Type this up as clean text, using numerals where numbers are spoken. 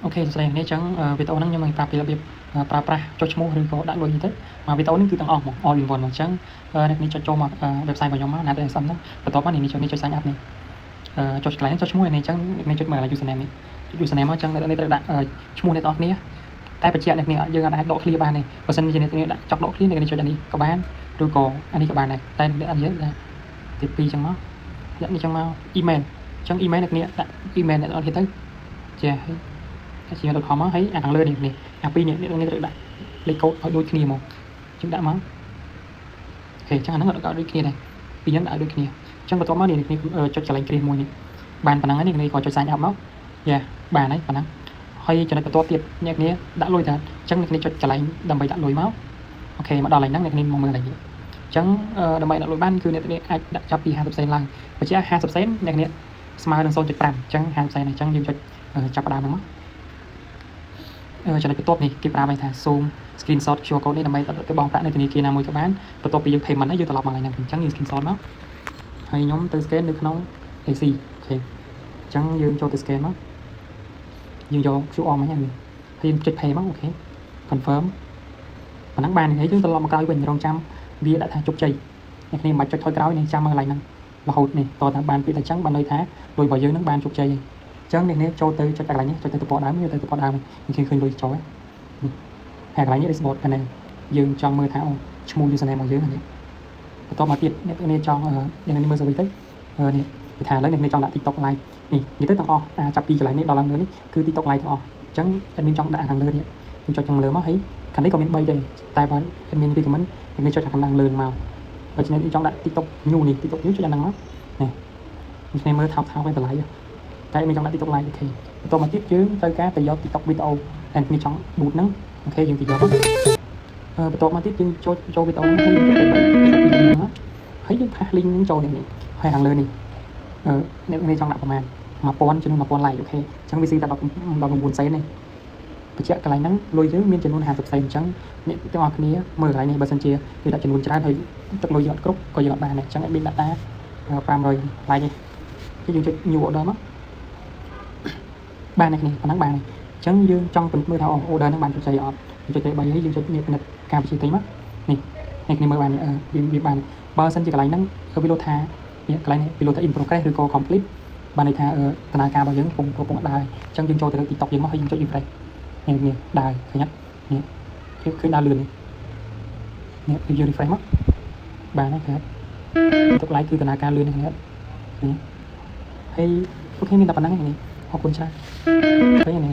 ok sẽ này chẳng video nó nhưng mà tập thì là việc pra cho mua rồi có đã luôn như thế mà video nó cứ tăng on một all in one mà chẳng này cho mà website của nhóm nó để xong đó và top này cho sign up này cho cái cho mua này chẳng này cho mà là username này username chẳng đây đã mua này top này តែបញ្ជាក់អ្នកគ្នាយើងអាចដក clear បានទេបើសិនជាអ្នកគ្នាដាក់ចង់ដក clear អ្នកគ្នាចុចអានេះក៏បានឬក៏អានេះក៏បានដែរតែអ្នកយើងទី2ចឹងមកអ្នកនេះចឹងមក email ចឹង email អ្នកគ្នាដាក់ email អ្នកនរគ្នាទៅចាហើយជា .com មកហើយអាខាងលើនេះអាពីរនេះអ្នកគ្នាត្រូវដាក់លេខកូដឲ្យដូចគ្នាមកចឹងដាក់មកអូខេចឹងអាហ្នឹងក៏ដូចគ្នាដែរពីរហ្នឹងដាក់ដូចគ្នាចឹងបន្ទាប់មកនេះអ្នកគ្នាចុចកន្លែង create មួយនេះបានប៉ុណ្ណឹងហើយនេះគ្នាក៏ចុច sign up មកយ៉ាបានហើយប៉ុណ្ណឹងហើយចំណុចបន្ទាប់ទៀតអ្នកគ្នាដាក់លុយទៅអញ្ចឹងអ្នកគ្នាចុចកន្លែងដើម្បីដាក់លុយមកអូខេមកដល់កន្លែងហ្នឹងអ្នកគ្នាមកមើលកន្លែងនេះអញ្ចឹងដើម្បីដាក់លុយបានគឺអ្នកគ្នាអាចដាក់ចាប់ពី50សេនឡើងបើជា50សេនអ្នកគ្នាស្មើនឹង 0.5 អញ្ចឹង50សេនអញ្ចឹងយើងចុចចាប់ផ្ដើមហ្នឹងមកចំណុចបន្ទាប់នេះគេប្រាប់ឲ្យថា zoom screenshot QR code នេះដើម្បីទៅបង់ប្រាក់នៅធនាគារណាមួយក៏បានបន្ទាប់ពីយើង payment ហើយយើងត្រឡប់មកកន្លែងហ្នឹងអញ្ចឹងយើង screenshot មកហើយខ្ញុំទៅ scan នៅក្នុង AC អូខេអញ្ចឹងយើងចូលទៅ scan មកយើងយក QR មកហ្នឹងហើយយើងចុច pay មកអូខេ confirm ប៉ុណ្ណឹងបានហើយយើងត្រឡប់មកក្រោយវិញរងចាំវាដាក់ថាជោគជ័យអ្នកគ្នាមិនបាច់ចុចថយក្រោយនេះចាំមើលកន្លែងហ្នឹងរហូតនេះតើថាបានពីតែអញ្ចឹងបានន័យថាលុយរបស់យើងនឹងបានជោគជ័យហើយអញ្ចឹងអ្នកគ្នាចូលទៅចុចកន្លែងនេះចុចទៅទំព័រដើមយកទៅទំព័រដើមនេះឃើញលុយចូលហើយហើយកន្លែងនេះ dashboard ប៉ុណ្ណឹងយើងចង់មើលថាឈ្មោះ username របស់យើងនេះបន្ទាប់មកទៀតអ្នកគ្នាចង់អ្នកនេះមើលទៅវិញទៅនេះគេថាឥឡូវអ្នកគ្នាចង់ដាក់ TikTok live នេះនិយាយទៅទាំងអស់ចាប់ពីកន្លែងនេះដល់ឡើងលើនេះគឺ TikTok live ទាំងអស់អញ្ចឹង admin ចង់ដាក់ខាងលើនេះខ្ញុំចុចខាងលើមកហើយខាងនេះក៏មាន3ដែរតែបើ admin recommend ខ្ញុំចុចខាងលើមកបើឆ្នាំនេះចង់ដាក់ TikTok new នេះ TikTok new ចុចអាហ្នឹងមកនេះខ្ញុំមើលថោកវិញតម្លៃតែខ្ញុំចង់ដាក់ TikTok live អូខេបន្ទាប់មកទៀតយើងត្រូវការទៅយក TikTok video តែខ្ញុំចង់ boot ហ្នឹងអូខេយើងទៅយកមកបន្ទាប់មកទៀតយើងចូល video ហ្នឹងហើយយើងចុចទៅហើយយើងផាស link ហ្នឹងចូលនេះហើយខាងលើនេះអ្នកនេះចង់ដាក់ប្រហែល 1000 ចំនួន 1000 like អូខេអញ្ចឹងវាស៊ីតែ19សេននេះបញ្ជាក់កន្លែងហ្នឹងលុយយើងមានចំនួន50សេនអញ្ចឹងអ្នកទាំងអស់គ្នាមើលកន្លែងនេះបើសិនជាគេដាក់ចំនួនច្រើនហើយទឹកលុយយើងអត់គ្រប់ក៏យើងអត់បានដែរអញ្ចឹងអាចមានដាក់តា500 like នេះគឺយើងចុច new order មកបានអ្នកនេះប៉ុណ្ណឹងបានអញ្ចឹងយើងចង់មើលថា order ហ្នឹងបានជោគជ័យអត់យើងចុចទៅ3ហើយយើងចុចនេះពិនិត្យការបញ្ជាទិញមកនេះអ្នកគ្នាមើលបានវាបានបើសិនជាកន្លែងហ្នឹងវាលោថានេះកន្លែងនេះវាលោថា in progress ឬក៏ complete បានន័យថាដំណើរការរបស់យើងកំពុងដើរអញ្ចឹងយើងចូលទៅលើ TikTok យើងមកហើយយើងចុច refresh នេះដើរឃើញអត់នេះឃើញដើរលឿននេះយើង refresh មកបានហើយครับ TikTok live គឺដំណើរការលឿននេះហើយអូខេមានតែប៉ុណ្្នឹងនេះអរគុណច្រើនឃើញនេះ